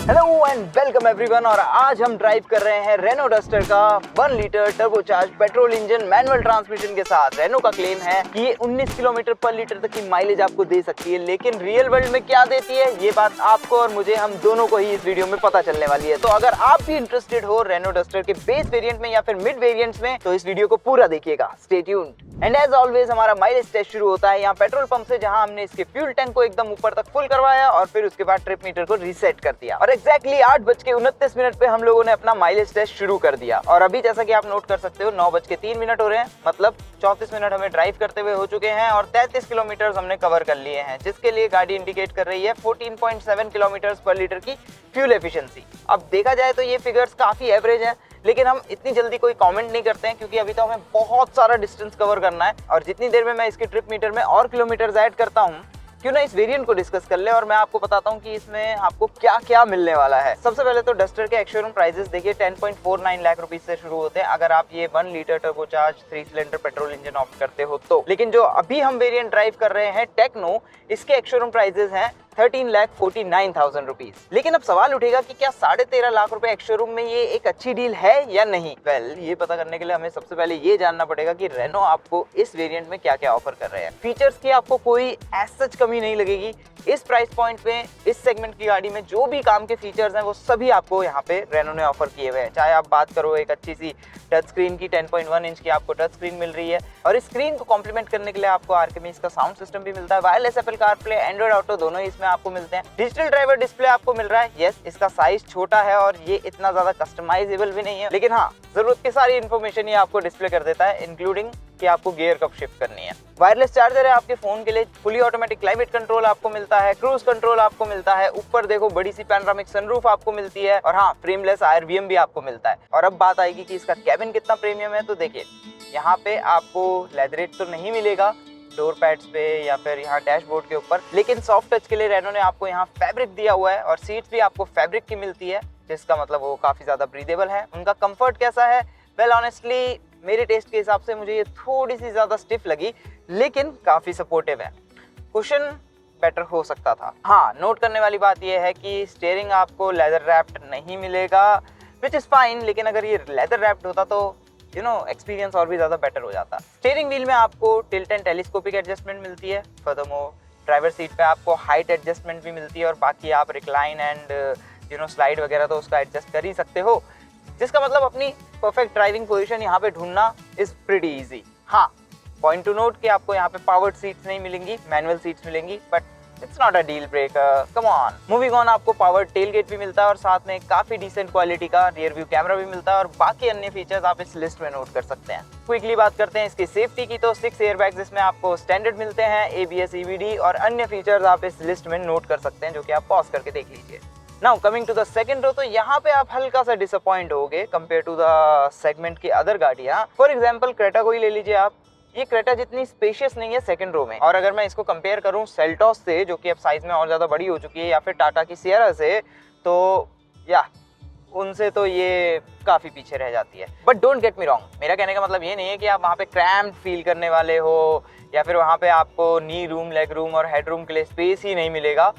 Hello and welcome everyone. और आज हम ड्राइव कर रहे हैं रेनो डस्टर का 1 litre turbocharge petrol engine manual transmission के साथ। रेनो का क्लेम है कि ये 19 किलोमीटर पर लीटर तक की माइलेज आपको दे सकती है, लेकिन रियल वर्ल्ड में क्या देती है ये बात आपको और मुझे, हम दोनों को ही इस वीडियो में पता चलने वाली है। तो अगर आप भी इंटरेस्टेड हो रेनो डस्टर के बेस वेरिएंट में या फिर मिड वेरिएंट्स में, तो इस वीडियो को पूरा देखिएगा। Stay tuned. And as always हमारा माइलेज टेस्ट शुरू होता है यहाँ पेट्रोल पंप से, जहाँ हमने इसके फ्यूल टैंक को एकदम ऊपर तक फुल करवाया और फिर उसके बाद ट्रिप मीटर को रीसेट कर दिया। और एग्जैक्टली 8:29 पे हम लोगों ने अपना माइलेज टेस्ट शुरू कर दिया। और अभी जैसा कि आप नोट कर सकते हो 9:03 हो रहे हैं, मतलब 34 मिनट हमें ड्राइव करते हुए हो चुके हैं और 33 किलोमीटर हमने कवर कर लिए हैं, जिसके लिए गाड़ी इंडिकेट कर रही है 14.7 किलोमीटर पर लीटर की फ्यूल एफिशिएंसी। अब देखा जाए तो ये फिगर्स काफी एवरेज है, लेकिन हम इतनी जल्दी कोई कमेंट नहीं करते हैं क्योंकि अभी तो हमें बहुत सारा डिस्टेंस कवर करना है। और जितनी देर में मैं इसके ट्रिप मीटर में और किलोमीटर ऐड करता हूँ, क्यों ना इस वेरिएंट को डिस्कस कर ले और मैं आपको बताता हूँ कि इसमें आपको क्या क्या मिलने वाला है। सबसे पहले तो डस्टर के एक्स-शोरूम प्राइसेस देखिए 10.49 लाख रुपीस से शुरू होते हैं अगर आप ये 1 litre turbocharge 3 cylinder petrol engine opt करते हो तो। लेकिन जो अभी हम वेरिएंट ड्राइव कर रहे हैं टेक्नो, इसके एक्स-शोरूम प्राइसेस हैं 13,49,000 रुपीज। लेकिन अब सवाल उठेगा कि क्या 13.5 लाख रुपए एक्स-शोरूम में ये एक अच्छी डील है या नहीं। ये पता करने के लिए हमें सबसे पहले ये जानना पड़ेगा कि रेनो आपको इस वेरिएंट में क्या क्या ऑफर कर रहे हैं। फीचर्स की आपको कोई एज सच कमी नहीं लगेगी। इस प्राइस पॉइंट पे इस सेगमेंट की गाड़ी में जो भी काम के फीचर्स हैं वो सभी आपको यहाँ पे रेनो ने ऑफर किए हुए हैं। चाहे आप बात करो एक अच्छी सी टच स्क्रीन की, 10.1 इंच की आपको टच स्क्रीन मिल रही है और इस स्क्रीन को कॉम्प्लीमेंट करने के लिए आपको आर्कमिस का साउंड सिस्टम भी मिलता है। Wireless Apple CarPlay, Android auto दोनों ही इसमें आपको मिलते हैं। डिजिटल ड्राइवर डिस्प्ले आपको मिल रहा है। यस, इसका साइज छोटा है और ये इतना ज्यादा कस्टमाइजेबल भी नहीं है, लेकिन हाँ, जरूरत की सारी इन्फॉर्मेशन ये आपको डिस्प्ले कर देता है, इंक्लूडिंग कि आपको गियर कब शिफ्ट करनी है। वायरलेस चार्जर है आपके फोन के लिए। फुली ऑटोमेटिक क्लाइमेट कंट्रोल आपको मिलता है, क्रूज कंट्रोल आपको मिलता है। ऊपर देखो बड़ी सी पैनोरामिक सनरूफ आपको मिलती है और हाँ, फ्रेमलेस आईआरवीएम भी आपको मिलता है। और अब बात आएगी कि इसका कैबिन कितना प्रीमियम है, तो देखिए यहाँ पे आपको लेदरेट तो नहीं मिलेगा डोर पैड्स पे या फिर यहाँ डैशबोर्ड के ऊपर, लेकिन सॉफ्ट टच के लिए रेनो ने आपको यहाँ फैब्रिक दिया हुआ है और सीट्स भी आपको फैब्रिक की मिलती है, जिसका मतलब वो काफी ज्यादा ब्रीदेबल है। उनका कंफर्ट कैसा है? वेल ऑनेस्टली मेरे टेस्ट के हिसाब से मुझे ये थोड़ी सी ज्यादा स्टिफ लगी, लेकिन काफी सपोर्टिव है। कुशन बेटर हो सकता था। हाँ, नोट करने वाली बात यह है कि स्टीयरिंग आपको लेदर रैप्ड नहीं मिलेगा, विच इज फाइन, लेकिन अगर ये लेदर रैप्ड होता तो एक्सपीरियंस और भी ज्यादा बेटर हो जाता। स्टीयरिंग व्हील में आपको टिल्ट एंड टेलीस्कोपिक एडजस्टमेंट मिलती है। फर्दरमोर ड्राइवर सीट पे आपको हाइट एडजस्टमेंट भी मिलती है और बाकी आप रिक्लाइन एंड स्लाइड वगैरह तो उसका एडजस्ट कर ही सकते हो, जिसका मतलब अपनी परफेक्ट ड्राइविंग पोजीशन यहाँ पे ढूंढना इज प्रीटी इजी। हाँ, पॉइंट टू नोट कि आपको यहाँ पे पावर्ड सीट्स नहीं मिलेंगी, मैनुअल सीट्स मिलेंगी, but it's not a deal breaker, come on. Moving on, आपको पावर्ड टेलगेट भी मिलता है और साथ में काफी डिसेंट क्वालिटी का रियर व्यू कैमरा भी मिलता है और बाकी अन्य फीचर्स आप इस लिस्ट में नोट कर सकते हैं। क्विकली बात करते हैं इसकी सेफ्टी की, तो 6 एयरबैग्स इसमें आपको स्टैंडर्ड मिलते हैं, ABS, EBD और अन्य फीचर्स आप इस लिस्ट में नोट कर सकते हैं, जो कि आप पॉज करके देख लीजिए। Now coming to the second row, तो यहाँ पे आप हल्का सा डिसअपॉइंट होगे कंपेयर टू द सेगमेंट की अदर गाड़ियाँ। फॉर एग्जांपल क्रेटा को ही ले लीजिए आप। ये क्रेटा जितनी स्पेशियस नहीं है सेकंड रो में, और अगर मैं इसको कंपेयर करूँ सेल्टॉस से, जो कि अब साइज में और ज्यादा बड़ी हो चुकी है, या फिर टाटा की सियरा से, तो या उनसे तो ये काफी पीछे रह जाती है। But don't get me wrong, मेरा कहने का मतलब ये नहीं है कि आप वहाँ पे क्रैम्ड फील करने वाले हो या फिर वहाँ पे आपको नी रूम, लेग रूम और हेड रूम के लिए स्पेस ही नहीं मिलेगा।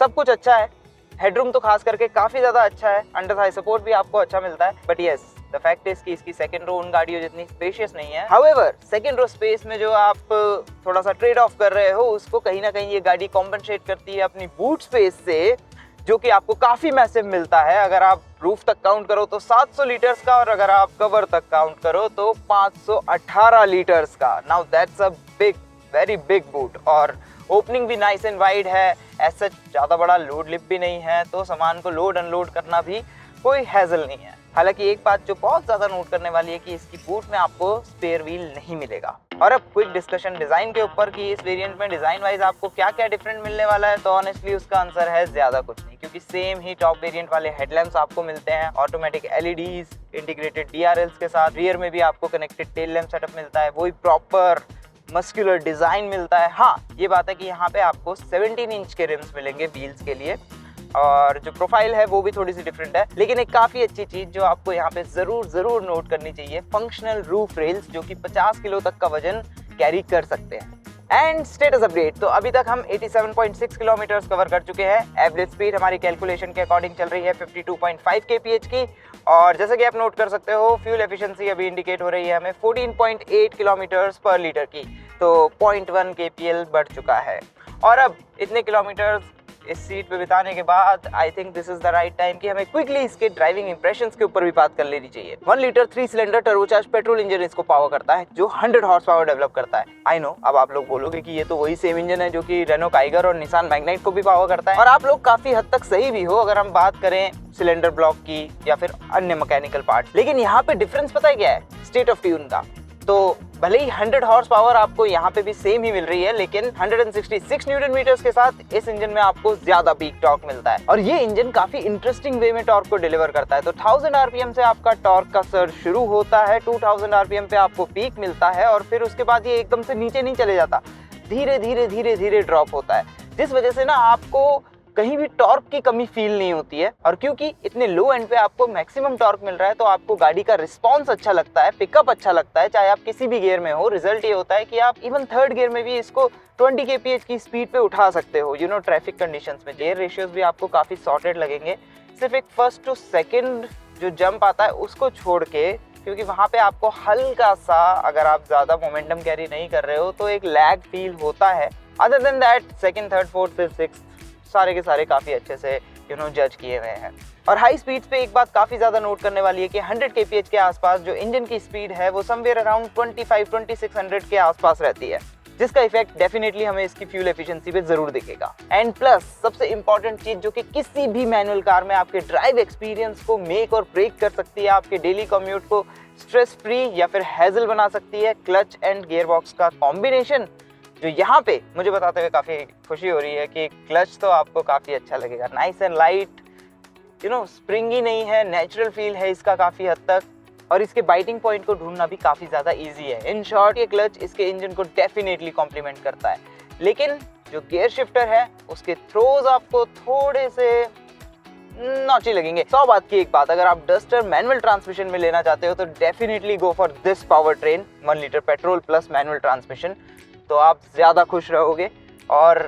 सब कुछ अच्छा है, हेडरूम तो खास करके काफी ज्यादा अच्छा है, अंडर थाई सपोर्ट भी आपको अच्छा मिलता है। But yes, the fact is कि इसकी सेकंड रो उन गाड़ियों जितनी स्पेशियस नहीं है। हाउएवर, सेकंड रो स्पेस में जो आप थोड़ा सा ट्रेड ऑफ कर रहे हो, उसको कहीं ना कहीं ये गाड़ी कॉम्पनसेट करती है अपनी बूट स्पेस से, जो कि आपको काफी मैसिव मिलता है। अगर आप रूफ तक काउंट करो तो 700 लीटर्स का, और अगर आप कवर तक काउंट करो तो 518 लीटर्स का। Now that's a big, very big boot. और ओपनिंग भी नाइस एंड वाइड है, ऐसा ज्यादा बड़ा लोड लिप भी नहीं है, तो सामान को लोड अनलोड करना भी कोई हैजल नहीं है। हालांकि एक बात जो बहुत ज्यादा नोट करने वाली है कि इसकी बूट में आपको स्पेयर व्हील नहीं मिलेगा। और अब क्विक डिस्कशन डिजाइन के ऊपर कि इस वेरिएंट में डिजाइन वाइज आपको क्या क्या डिफरेंट मिलने वाला है, तो ऑनेस्टली उसका आंसर है ज्यादा कुछ नहीं, क्योंकि सेम ही टॉप वेरिएंट वाले हेडलैम्प्स आपको मिलते हैं, ऑटोमेटिक LEDs, इंटीग्रेटेड DRLs के साथ। रियर में भी आपको कनेक्टेड टेल लैम्प सेटअप मिलता है, वही प्रॉपर मस्कुलर डिजाइन मिलता है। हाँ, ये बात है कि यहाँ पे आपको 17 इंच के रिम्स मिलेंगे व्हील्स के लिए, और जो प्रोफाइल है वो भी थोड़ी सी डिफरेंट है। लेकिन एक काफी अच्छी चीज जो आपको यहाँ पे जरूर नोट करनी चाहिए, फंक्शनल रूफ रेल्स, जो कि 50 किलो तक का वजन कैरी कर सकते हैं। एंड स्टेटस अपडेट, तो अभी तक हम 87.6 किलोमीटर कवर कर चुके हैं। एवरेज स्पीड हमारी कैलकुलेशन के अकॉर्डिंग चल रही है 52.5 kph की। और जैसे कि आप नोट कर सकते हो, फ्यूल एफिशिएंसी अभी इंडिकेट हो रही है हमें 14.8 किलोमीटर पर लीटर की, तो 0.1 kPl बढ़ चुका है। और अब इतने किलोमीटर इस सीट पे बिताने के बाद I think this is the right time कि हमें क्विकली इसके ड्राइविंग इंप्रेशंस के ऊपर भी बात कर लेनी चाहिए। 1 litre 3 cylinder turbocharge petrol engine इसको पावर करता है, जो 100 हॉर्स पावर डेवलप करता है। आई नो, अब आप लोग बोलोगे कि ये तो वही सेम इंजन है जो कि रेनो काइगर और निसान मैग्नाइट को भी पावर करता है, और आप लोग काफी हद तक सही भी हो अगर हम बात करें सिलेंडर ब्लॉक की या फिर अन्य मैकेनिकल पार्ट। लेकिन यहाँ पे डिफरेंस पता है क्या है? स्टेट ऑफ ट्यून का। तो भले ही 100 हॉर्स पावर आपको यहाँ पे भी सेम ही मिल रही है, लेकिन 166 न्यूटन मीटर्स के साथ इस इंजन में आपको ज्यादा पीक टॉर्क मिलता है। और ये इंजन काफी इंटरेस्टिंग वे में टॉर्क को डिलीवर करता है। तो 1000 आरपीएम से आपका टॉर्क का सर्ज शुरू होता है, 2000 आरपीएम पे आपको पीक मिलता है, और फिर उसके बाद ये एकदम से नीचे नहीं चले जाता, धीरे धीरे धीरे धीरे ड्रॉप होता है, जिस वजह से ना आपको कहीं भी टॉर्क की कमी फील नहीं होती है। और क्योंकि इतने लो एंड पे आपको मैक्सिमम टॉर्क मिल रहा है, तो आपको गाड़ी का रिस्पांस अच्छा लगता है, पिकअप अच्छा लगता है, चाहे आप किसी भी गियर में हो। रिजल्ट ये होता है कि आप इवन थर्ड गियर में भी इसको 20 kph की स्पीड पे उठा सकते हो, ट्रैफिक कंडीशंस में। गियर रेशियोज भी आपको काफी सॉर्टेड लगेंगे, सिर्फ एक फर्स्ट टू सेकंड जो जंप आता है उसको छोड़ के, क्योंकि वहां पे आपको हल्का सा, अगर आप ज्यादा मोमेंटम कैरी नहीं कर रहे हो तो एक लैग फील होता है। Other than that second, third, fourth, fifth, sixth सारे के सारे काफी अच्छे से जज किए हुए हैं। और हाई स्पीड्स पे एक बात काफी ज्यादा नोट करने वाली है कि 100 kph के आसपास जो इंजन की स्पीड है वो समवेयर अराउंड 25-2600 के आसपास रहती है, जिसका इफेक्ट डेफिनेटली हमें इसकी फ्यूल एफिशिएंसी पे जरूर दिखेगा। एंड प्लस सबसे इंपॉर्टेंट चीज जो कि किसी भी मैनुअल कार में आपके ड्राइव एक्सपीरियंस को मेक और ब्रेक कर सकती है, आपके डेली कम्यूट को स्ट्रेस फ्री या फिर हैजल बना सकती है, क्लच एंड गियर बॉक्स का कॉम्बिनेशन, जो यहाँ पे मुझे बताते हुए काफी खुशी हो रही है कि क्लच तो आपको काफी अच्छा लगेगा। नाइस एंड लाइट, स्प्रिंगी नहीं है, नेचुरल फील है इसका काफी हद तक, और इसके बाइटिंग पॉइंट को ढूंढना भी काफी ज्यादा इजी है। इन शॉर्ट, ये क्लच इसके इंजन को डेफिनेटली कॉम्प्लीमेंट करता है। लेकिन जो गियर शिफ्टर है उसके थ्रोज आपको थोड़े से नॉची लगेंगे। 100 बात की एक बात, अगर आप डस्टर मैनुअल ट्रांसमिशन में लेना चाहते हो तो definitely go for this power train 1 litre petrol plus manual transmission, तो आप ज्यादा खुश रहोगे। और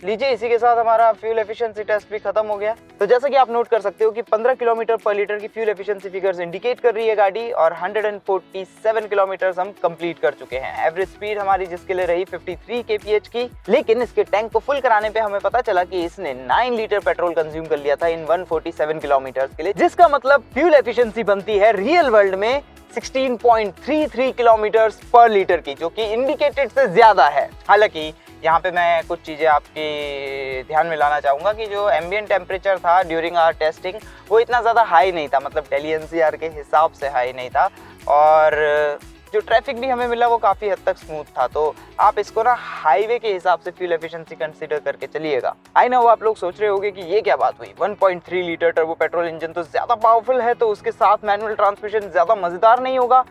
लीजिए, इसी के साथ हमारा फ्यूल एफिशिएंसी टेस्ट भी खत्म हो गया। तो जैसा कि आप नोट कर सकते हो कि 15 किलोमीटर पर लीटर की फ्यूल एफिशिएंसी फिगर्स इंडिकेट कर रही है गाड़ी, और 147 किलोमीटर हम कंप्लीट कर चुके हैं। एवरेज स्पीड हमारी जिसके लिए रही 53 kph की, लेकिन इसके टैंक को फुल कराने पे हमें पता चला कि इसने 9 लीटर पेट्रोल कंज्यूम कर लिया था इन 147 किलोमीटर के लिए, जिसका मतलब फ्यूल एफिशिएंसी बनती है रियल वर्ल्ड में 16.33 किलोमीटर पर लीटर की, जो कि इंडिकेटेड से ज्यादा है। हालांकि यहाँ पे मैं कुछ चीज़ें आपके ध्यान में लाना चाहूँगा कि जो एम्बिएंट टेम्परेचर था ड्यूरिंग आवर टेस्टिंग वो इतना ज़्यादा हाई नहीं था, मतलब दिल्ली एनसीआर के हिसाब से हाई नहीं था, और जो ट्रैफिक भी हमें मिला वो काफ़ी हद तक स्मूथ था। तो आप इसको ना हाईवे के हिसाब से फ्यूल एफिशिएंसी कंसीडर करके चलिएगा। आई नो आप लोग सोच रहे होंगे कि ये क्या बात हुई, 1.3 लीटर टर्बो पेट्रोल इंजन तो ज़्यादा पावरफुल है, तो उसके साथ मैनुअल ट्रांसमिशन ज़्यादा मज़ेदार नहीं होगा।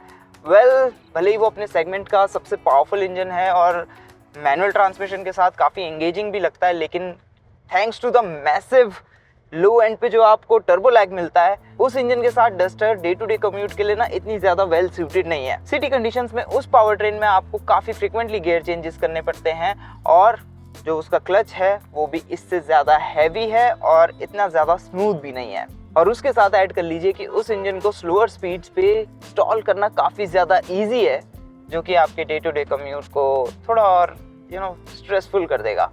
भले ही वो अपने सेगमेंट का सबसे पावरफुल इंजन है और मैनुअल ट्रांसमिशन के साथ काफ़ी एंगेजिंग भी लगता है, लेकिन thanks to the massive low end पे जो आपको टर्बो लैग मिलता है, उस इंजन के साथ Duster day to day commute के लिए ना इतनी ज़्यादा वेल सूटेड नहीं है। सिटी कंडीशंस में उस पावर ट्रेन में आपको काफ़ी फ्रिक्वेंटली गियर चेंजेस करने पड़ते हैं, और जो उसका क्लच है वो भी इससे ज़्यादा हैवी है और इतना ज़्यादा स्मूथ भी नहीं है। और उसके साथ ऐड कर लीजिए कि उस इंजन को स्लोअर स्पीड्स पे स्टॉल करना काफ़ी ज़्यादा ईजी है, जो कि आपके डे टू डे कम्यूट को थोड़ा और स्ट्रेसफुल कर देगा।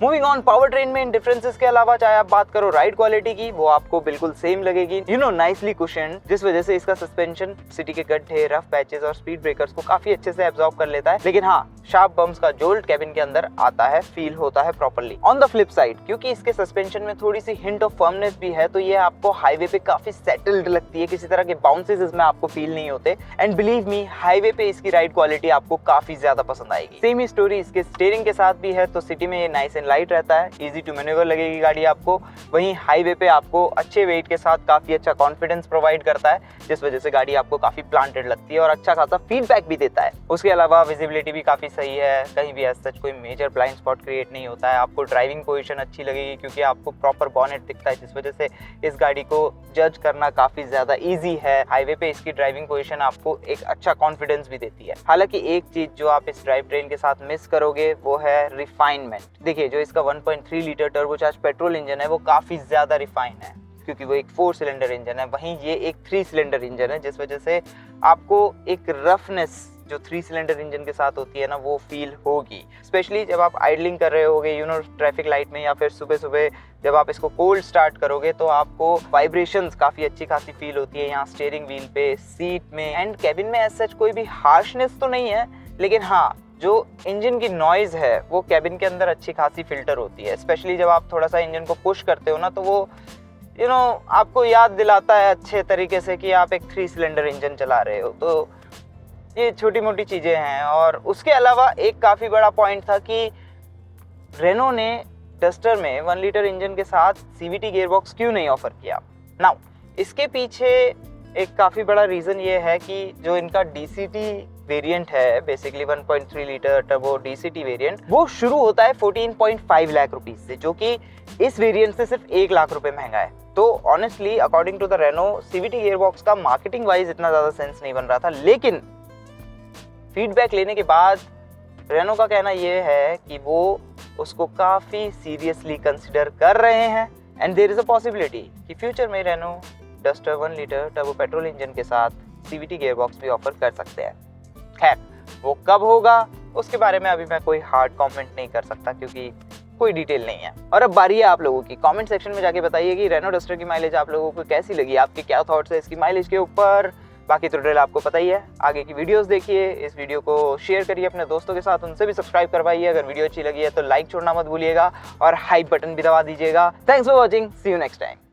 मूविंग ऑन, पावर ट्रेन में इन डिफरेंसेस के अलावा चाहे आप बात करो राइड क्वालिटी की, वो आपको बिल्कुल सेम लगेगी, नाइसली कुशन, जिस वजह से इसका सस्पेंशन सिटी के गड्ढे, रफ पैचेस और स्पीड ब्रेकर्स को काफी अच्छे से एब्जॉर्ब कर लेता है। लेकिन हाँ, शार्प बम्प्स का जोल्ट कैबिन के अंदर आता है, फील होता है properly. On the flip side, क्योंकि इसके सस्पेंशन में थोड़ी सी हिंट ऑफ फर्मनेस भी है, तो ये आपको हाईवे पे काफी सेटल्ड लगती है, किसी तरह के बाउंसेस इसमें आपको फील नहीं होते। एंड बिलीव मी, हाईवे पे इसकी राइड क्वालिटी आपको काफी ज्यादा पसंद आएगी। सेम ही स्टोरी इसके स्टीयरिंग के साथ भी है, तो सिटी में ये नाइस नाइस एंड लाइट रहता है, इजी टू मैन्यूवर लगेगी गाड़ी आपको। वहीं हाईवे पे आपको अच्छे वेट के साथ काफ़ी अच्छा कॉन्फिडेंस प्रोवाइड करता है, जिस वजह से गाड़ी आपको काफ़ी प्लांटेड लगती है और अच्छा खासा फीडबैक भी देता है। उसके अलावा विजिबिलिटी भी काफ़ी सही है, कहीं भी एज सच कोई मेजर ब्लाइंड स्पॉट क्रिएट नहीं होता है। आपको ड्राइविंग पोजीशन अच्छी लगेगी क्योंकि आपको प्रॉपर बॉनेट दिखता है, जिस वजह से इस गाड़ी को जज करना काफ़ी ज़्यादा ईजी है। हाईवे पे इसकी ड्राइविंग पोजीशन आपको एक अच्छा कॉन्फिडेंस भी देती है। हालांकि एक चीज़ जो आप इस ड्राइव ट्रेन के साथ मिस करोगे वो है रिफाइनमेंट। देखिए, जो इसका 1.3 लीटर टर्बोचार्ज पेट्रोल इंजन है वो काफ़ी ज़्यादा रिफाइन है क्योंकि वो एक 4 सिलेंडर इंजन है, वहीं ये एक 3 सिलेंडर इंजन है, जिस वजह से आपको एक रफनेस जो 3 सिलेंडर इंजन के साथ होती है ना वो फील होगी। स्पेशली जब आप आइडलिंग कर रहे होगे ट्रैफिक लाइट में, या फिर सुबह सुबह जब आप इसको कोल्ड स्टार्ट करोगे तो आपको वाइब्रेशंस काफ़ी अच्छी खासी फील होती है यहाँ स्टीयरिंग व्हील पे, सीट में एंड कैबिन में। एज सच कोई भी हार्शनेस तो नहीं है, लेकिन हाँ, जो इंजन की नॉइज़ है वो कैबिन के अंदर अच्छी खासी फिल्टर होती है। स्पेशली जब आप थोड़ा सा इंजन को पुश करते हो ना तो वो आपको याद दिलाता है अच्छे तरीके से कि आप एक 3 सिलेंडर इंजन चला रहे हो। तो ये छोटी मोटी चीज़ें हैं। और उसके अलावा एक काफ़ी बड़ा पॉइंट था कि रेनो ने डस्टर में 1 लीटर इंजन के साथ CVT गियरबॉक्स क्यों नहीं ऑफर किया। नाउ इसके पीछे एक काफ़ी बड़ा रीज़न ये है कि जो इनका DCT वेरिएंट है, basically 1.3 litre turbo DCT variant, वो शुरू होता है 14.5 लाख रुपीस से, जो कि इस वेरिएंट से सिर्फ 1 लाख रुपए महंगा है। तो honestly according to the Renault, CVT gearbox का मार्केटिंग वाइज इतना ज़्यादा सेंस नहीं बन रहा था, लेकिन फीडबैक लेने के बाद रेनो का कहना ये है कि वो उसको काफ़ी सीरियसली कंसिडर कर रहे हैं and there is a possibility कि फ्यूचर में Renault Duster 1 litre turbo petrol engine के साथ CVT गियरबॉक्स भी ऑफर कर सकते हैं। खैर, वो कब होगा उसके बारे में अभी मैं कोई हार्ड कमेंट नहीं कर सकता क्योंकि कोई डिटेल नहीं है। और अब बारी है आप लोगों की। कमेंट सेक्शन में जाके बताइए कि रेनो डस्टर की माइलेज आप लोगों को कैसी लगी, आपके क्या थॉट्स है इसकी माइलेज के ऊपर। बाकी तो डिटेल आपको पता ही है। आगे की वीडियोस देखिए, इस वीडियो को शेयर करिए अपने दोस्तों के साथ, उनसे भी सब्सक्राइब करवाइए। अगर वीडियो अच्छी लगी है तो लाइक छोड़ना मत भूलिएगा और हाइप बटन भी दबा दीजिएगा। Thanks for watching, see you next time.